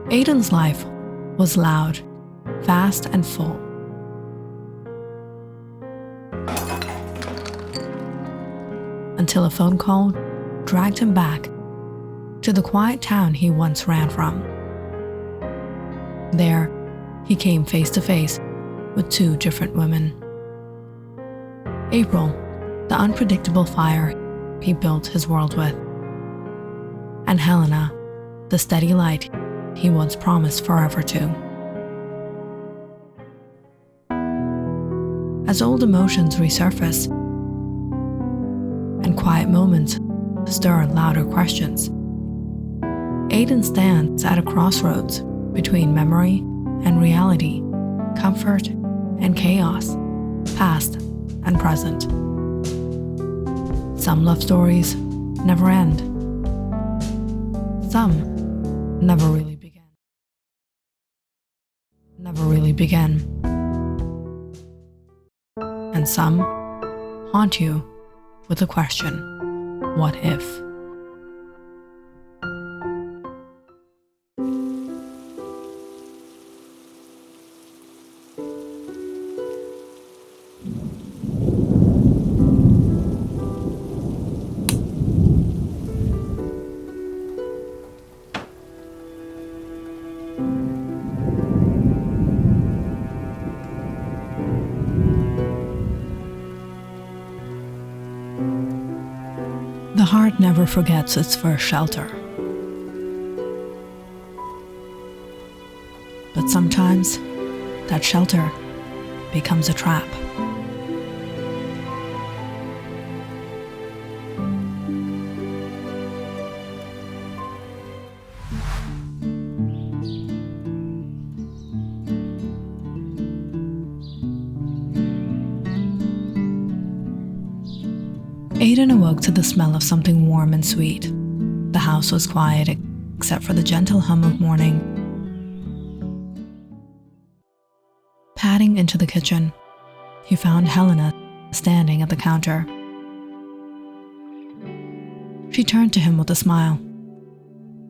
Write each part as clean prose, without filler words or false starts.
Aiden's life was loud, fast, and full. Until a phone call dragged him back to the quiet town he once ran from. There, he came face to face with two different women. April, the unpredictable fire he built his world with, and Helena, the steady light he once promised forever to. As old emotions resurface and quiet moments stir louder questions, Aiden stands at a crossroads between memory and reality, comfort and chaos, past and present. Some love stories never end. Some never really begin. And some haunt you with the question, what if? The heart never forgets its first shelter. But sometimes, that shelter becomes a trap. Aiden awoke to the smell of something warm and sweet. The house was quiet except for the gentle hum of morning. Padding into the kitchen, he found Helena standing at the counter. She turned to him with a smile.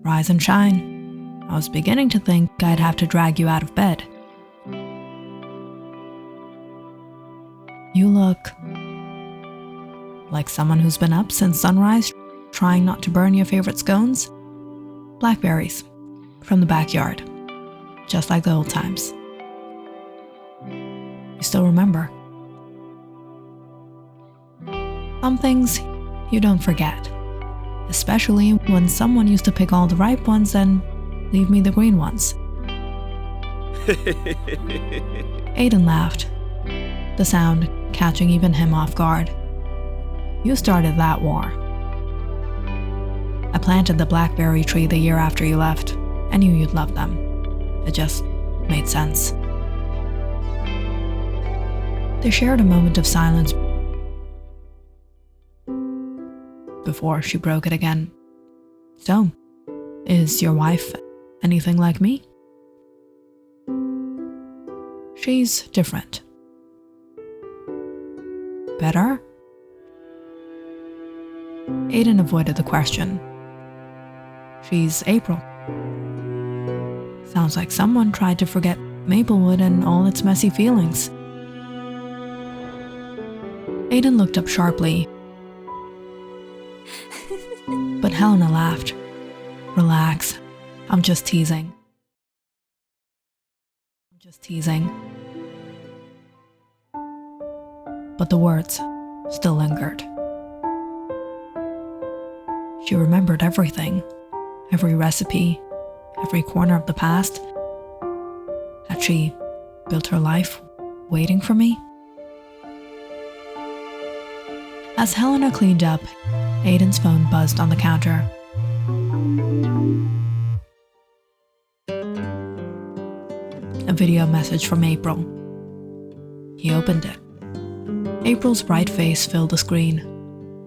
"Rise and shine. I was beginning to think I'd have to drag you out of bed. You look like someone who's been up since sunrise, trying not to burn your favorite scones. Blackberries from the backyard, just like the old times. You still remember. Some things you don't forget, especially when someone used to pick all the ripe ones and leave me the green ones." Aiden laughed, the sound catching even him off guard. "You started that war. I planted the blackberry tree the year after you left. I knew you'd love them. It just made sense." They shared a moment of silence before she broke it again. "So, is your wife anything like me?" "She's different." "Better?" Aiden avoided the question. "She's April." Sounds like someone tried to forget Maplewood and all its messy feelings. Aiden looked up sharply, but Helena laughed. "Relax, I'm just teasing." But the words still lingered. She remembered everything, every recipe, every corner of the past. Had she built her life waiting for me? As Helena cleaned up, Aiden's phone buzzed on the counter. A video message from April. He opened it. April's bright face filled the screen,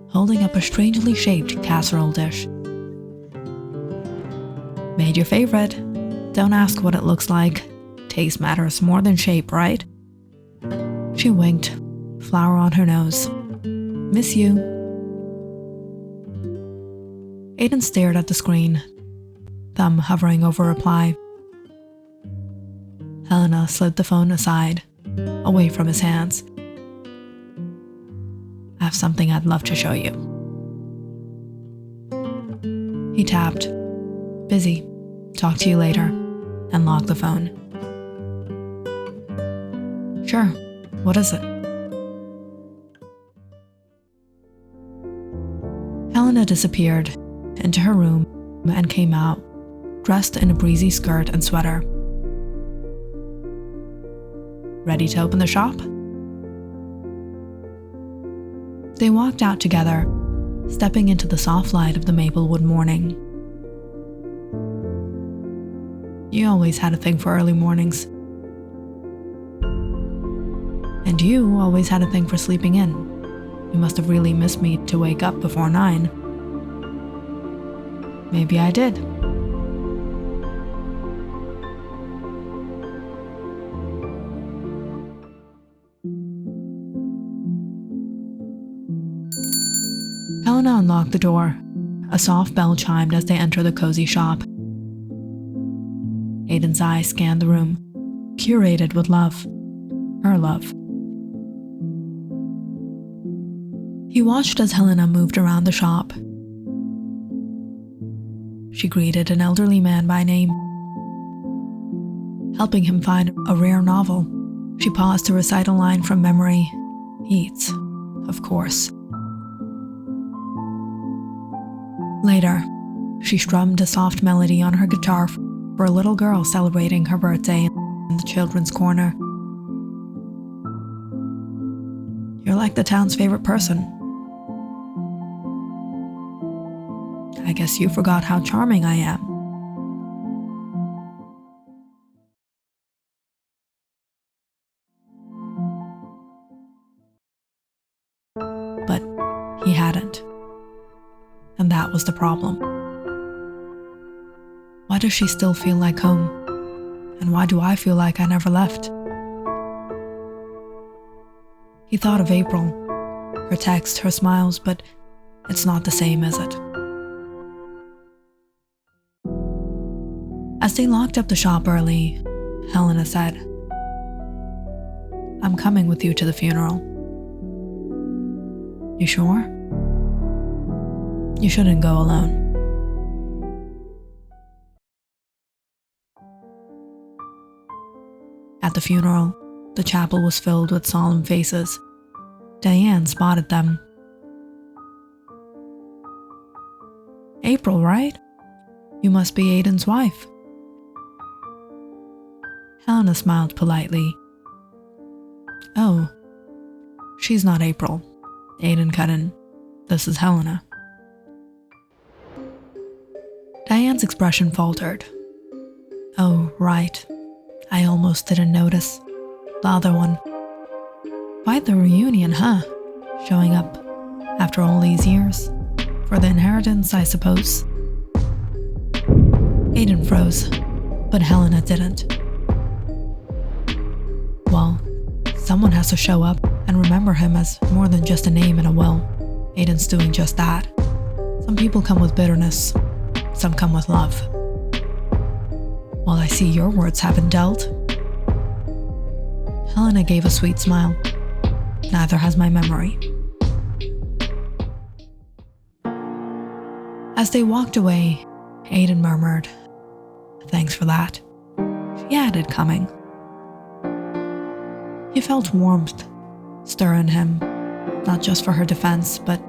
holding up a strangely shaped casserole dish. "Made your favorite. Don't ask what it looks like. Taste matters more than shape, right?" She winked, flour on her nose. "Miss you." Aiden stared at the screen, thumb hovering over reply Helena slid the phone aside, away from his hands. I have something I'd love to show you. He tapped, busy, talk to you later, and locked the phone. Sure, what is it? Helena disappeared into her room and came out, dressed in a breezy skirt and sweater. Ready to open the shop? They walked out together, stepping into the soft light of the Maplewood morning. You always had a thing for early mornings. And you always had a thing for sleeping in. You must have really missed me to wake up before 9. Maybe I did. Helena unlocked the door. A soft bell chimed as they entered the cozy shop. Aiden's eyes scanned the room, curated with love. Her love. He watched as Helena moved around the shop. She greeted an elderly man by name. Helping him find a rare novel, she paused to recite a line from memory. Eats, of course. Later, she strummed a soft melody on her guitar for a little girl celebrating her birthday in the children's corner. You're like the town's favorite person. I guess you forgot how charming I am. But he hadn't. And that was the problem. Why does she still feel like home? And why do I feel like I never left? He thought of April, her text, her smiles, but it's not the same, is it? As they locked up the shop early, Helena said, I'm coming with you to the funeral. You sure? You shouldn't go alone. At the funeral, the chapel was filled with solemn faces. Diane spotted them. April, right? You must be Aiden's wife. Helena smiled politely. Oh, she's not April. Aiden cut in. This is Helena. Diane's expression faltered. Oh, right. I almost didn't notice. The other one. Quite the reunion, huh? Showing up after all these years. For the inheritance, I suppose. Aiden froze, but Helena didn't. Well, someone has to show up and remember him as more than just a name in a will. Aiden's doing just that. Some people come with bitterness. Some come with love. Well, I see your words haven't dealt. Helena gave a sweet smile. Neither has my memory. As they walked away, Aiden murmured, Thanks for that. She had it coming. He felt warmth stir in him, not just for her defense, but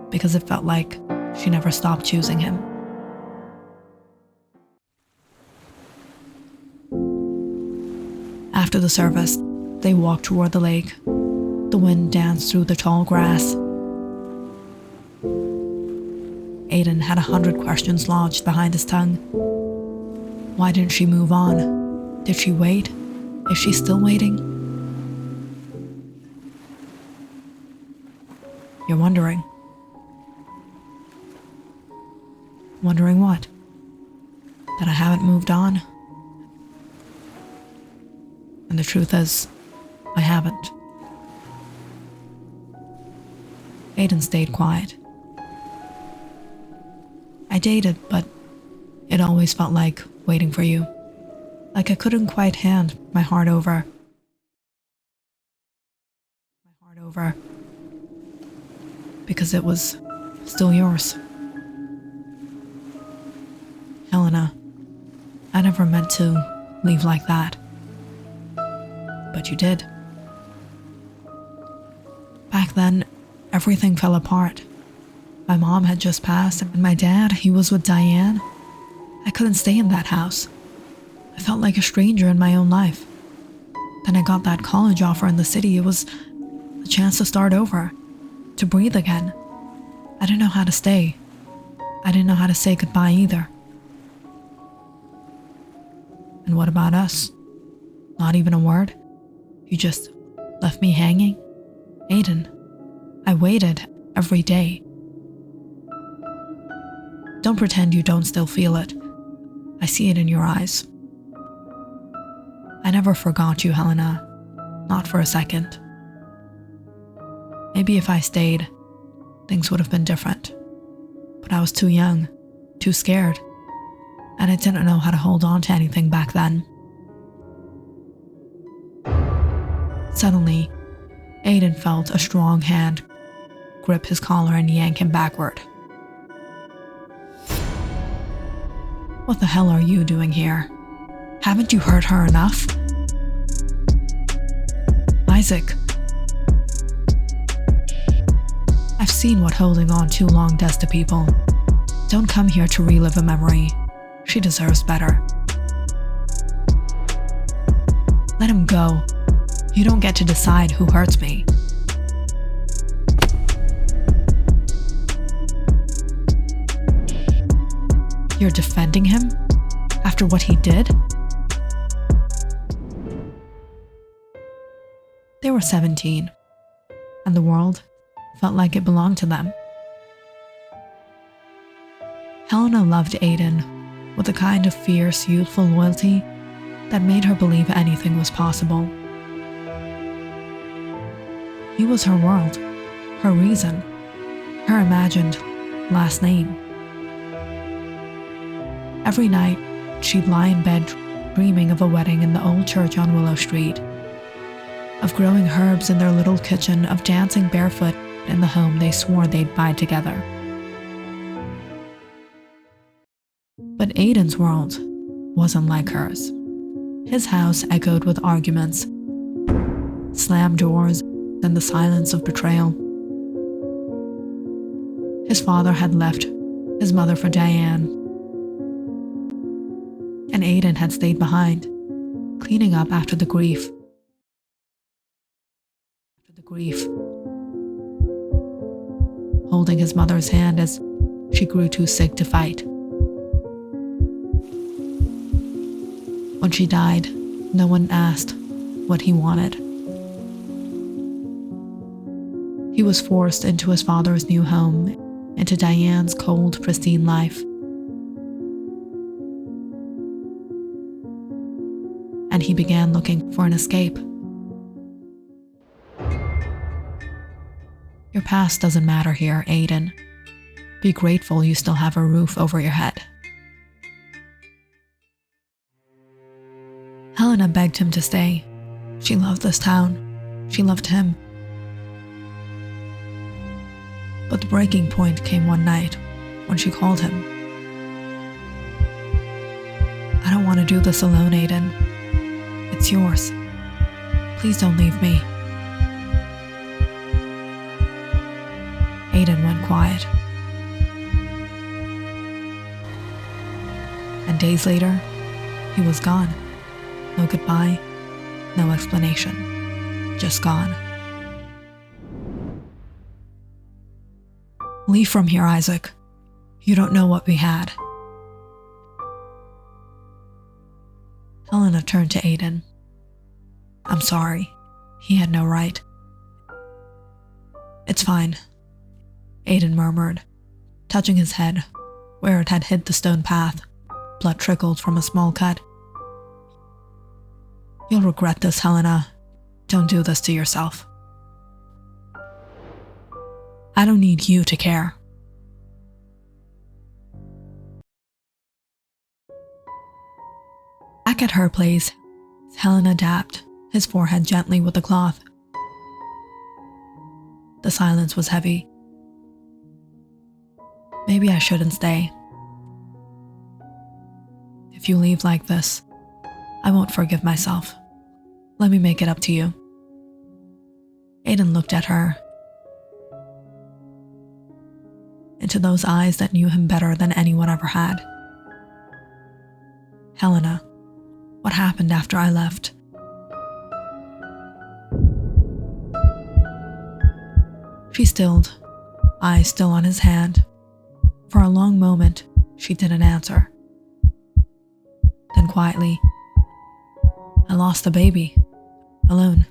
because it felt like she never stopped choosing him. After the service, they walked toward the lake. The wind danced through the tall grass. Aiden had 100 questions lodged behind his tongue. Why didn't she move on? Did she wait? Is she still waiting? You're wondering. Wondering what? That I haven't moved on? And the truth is, I haven't. Aiden stayed quiet. I dated, but it always felt like waiting for you. like I couldn't quite hand my heart over. Because it was still yours. Helena, I never meant to leave like that. But you did. Back then, everything fell apart. My mom had just passed, and my dad, he was with Diane. I couldn't stay in that house. I felt like a stranger in my own life. Then I got that college offer in the city. It was a chance to start over, to breathe again. I didn't know how to stay. I didn't know how to say goodbye either. And what about us? Not even a word? You just left me hanging? Aiden, I waited every day. Don't pretend you don't still feel it. I see it in your eyes. I never forgot you, Helena. Not for a second. Maybe if I stayed, things would have been different. But I was too young, too scared, and I didn't know how to hold on to anything back then. Suddenly, Aiden felt a strong hand grip his collar and yank him backward. What the hell are you doing here? Haven't you hurt her enough? Isaac. I've seen what holding on too long does to people. Don't come here to relive a memory. She deserves better. Let him go. You don't get to decide who hurts me. You're defending him? After what he did? They were 17, and the world felt like it belonged to them. Helena loved Aiden with a kind of fierce, youthful loyalty that made her believe anything was possible. He was her world, her reason, her imagined last name. Every night, she'd lie in bed dreaming of a wedding in the old church on Willow Street, of growing herbs in their little kitchen, of dancing barefoot in the home they swore they'd buy together. But Aiden's world wasn't like hers. His house echoed with arguments, slammed doors, and the silence of betrayal. His father had left his mother for Diane, and Aiden had stayed behind, cleaning up after the grief. Holding his mother's hand as she grew too sick to fight. When she died, no one asked what he wanted. He was forced into his father's new home, into Diane's cold, pristine life. And he began looking for an escape. Your past doesn't matter here, Aiden. Be grateful you still have a roof over your head. Helena begged him to stay. She loved this town. She loved him. But the breaking point came one night when she called him. I don't want to do this alone, Aiden. It's yours. Please don't leave me. Aiden went quiet. And days later, he was gone. No goodbye, no explanation. Just gone. Leave from here, Isaac. You don't know what we had. Helena turned to Aiden. I'm sorry. He had no right. It's fine, Aiden murmured, touching his head where it had hit the stone path. Blood trickled from a small cut. You'll regret this, Helena. Don't do this to yourself. I don't need you to care. Back Back at her place, Helena dabbed his forehead gently with the cloth. The silence was heavy. Maybe I shouldn't stay. If you leave like this, I won't forgive myself. Let me make it up to you. Aiden looked at her, into those eyes that knew him better than anyone ever had. Helena, what happened after I left? She stilled, eyes still on his hand. For a long moment, she didn't answer. Then quietly, I lost the baby, alone.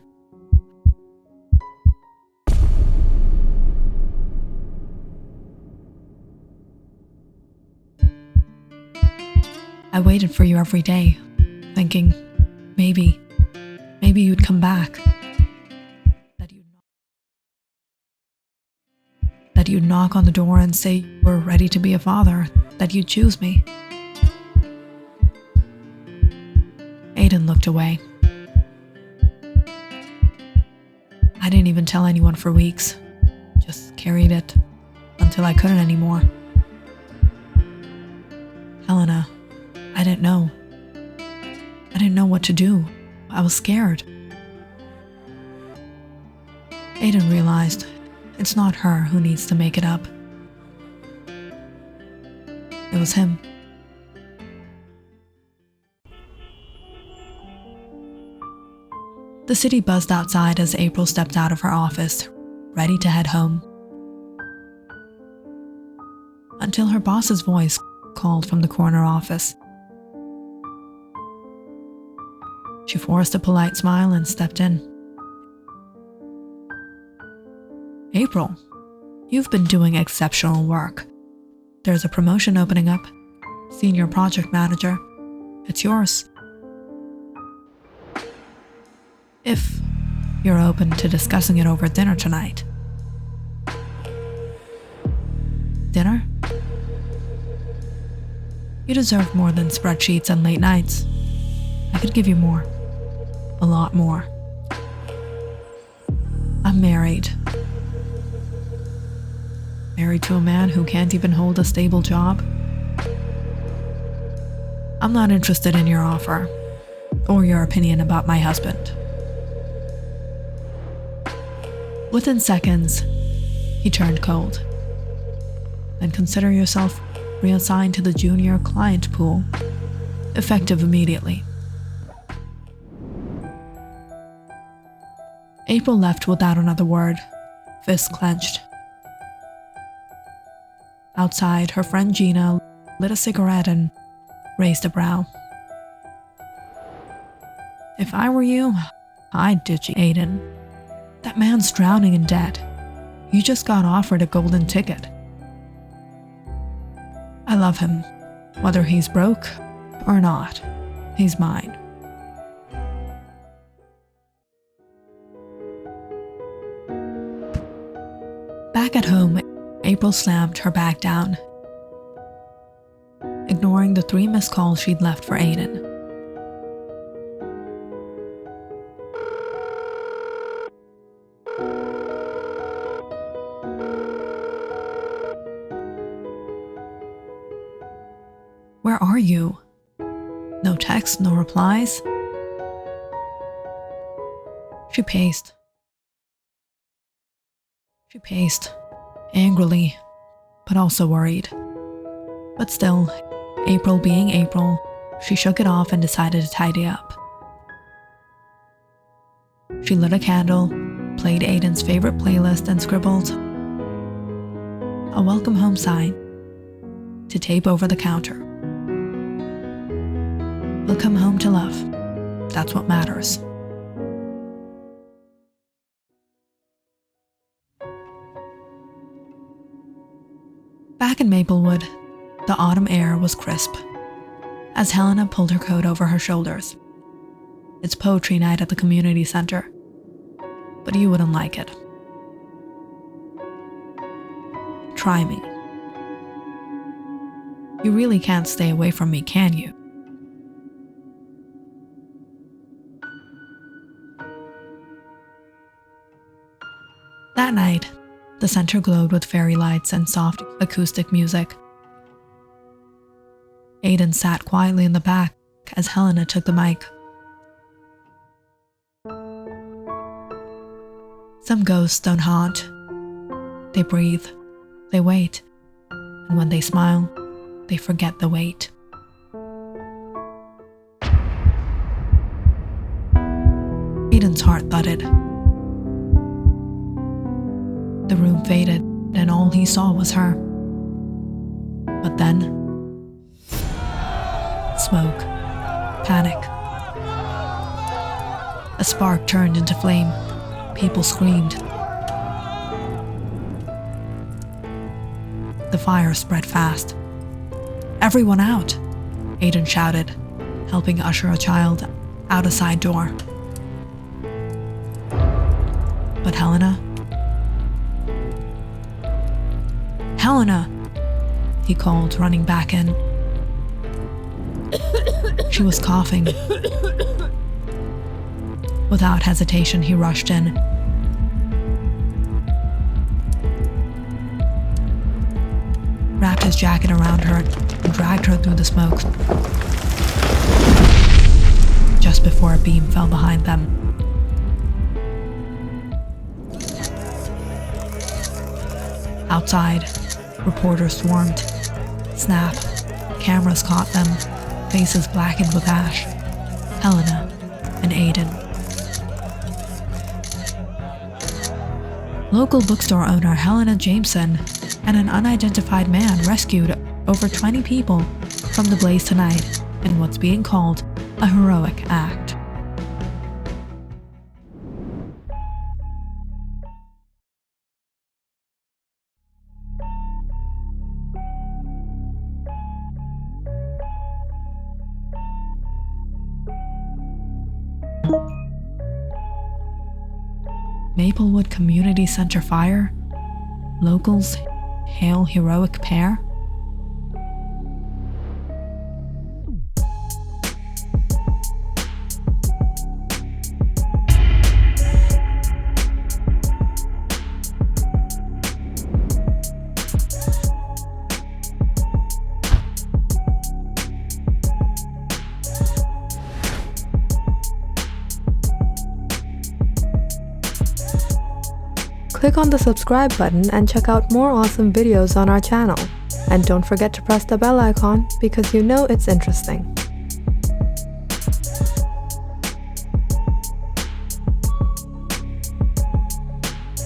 I waited for you every day, thinking, maybe you'd come back. That you'd knock on the door and say you were ready to be a father, that you'd choose me. Aiden looked away. I didn't even tell anyone for weeks, just carried it until I couldn't anymore. Helena, I didn't know. I didn't know what to do. I was scared. Aiden realized it's not her who needs to make it up. It was him. The city buzzed outside as April stepped out of her office, ready to head home. Until her boss's voice called from the corner office. She forced a polite smile and stepped in. April, you've been doing exceptional work. There's a promotion opening up. Senior project manager. It's yours. If you're open to discussing it over dinner tonight. Dinner? You deserve more than spreadsheets and late nights. I could give you more. A lot more. I'm married. Married to a man who can't even hold a stable job. I'm not interested in your offer, or your opinion about my husband. Within seconds, he turned cold. Then consider yourself reassigned to the junior client pool, effective immediately. April left without another word, fists clenched. Outside, her friend Gina lit a cigarette and raised a brow. If I were you, I'd ditch Aiden. That man's drowning in debt. You just got offered a golden ticket. I love him, whether he's broke or not. He's mine. Back at home, April slammed her bag down, ignoring the 3 missed calls she'd left for Aiden. Where are you? No texts, no replies? She paced, angrily, but also worried. But still, April being April, she shook it off and decided to tidy up. She lit a candle, played Aiden's favorite playlist, and scribbled a welcome home sign to tape over the counter. He'll come home to love. That's what matters. Back in Maplewood, the autumn air was crisp, as Helena pulled her coat over her shoulders. It's poetry night at the community center, but you wouldn't like it. Try me. You really can't stay away from me, can you? That night, the center glowed with fairy lights and soft acoustic music. Aiden sat quietly in the back as Helena took the mic. Some ghosts don't haunt. They breathe, they wait, and when they smile, they forget the wait. Aiden's heart thudded. The room faded, and all he saw was her. But then, smoke, panic. A spark turned into flame. People screamed. The fire spread fast. "Everyone out!" Aiden shouted, helping usher a child out a side door. But Helena? "Helena!" he called, running back in. She was coughing. Without hesitation, he rushed in. Wrapped his jacket around her and dragged her through the smoke. Just before a beam fell behind them. Outside, reporters swarmed. Snap, cameras caught them, faces blackened with ash. Helena and Aiden. Local bookstore owner Helena Jameson and an unidentified man rescued over 20 people from the blaze tonight in what's being called a heroic act. Maplewood Community Center fire? Locals hail heroic pair? Click on the subscribe button and check out more awesome videos on our channel. And don't forget to press the bell icon because you know it's interesting.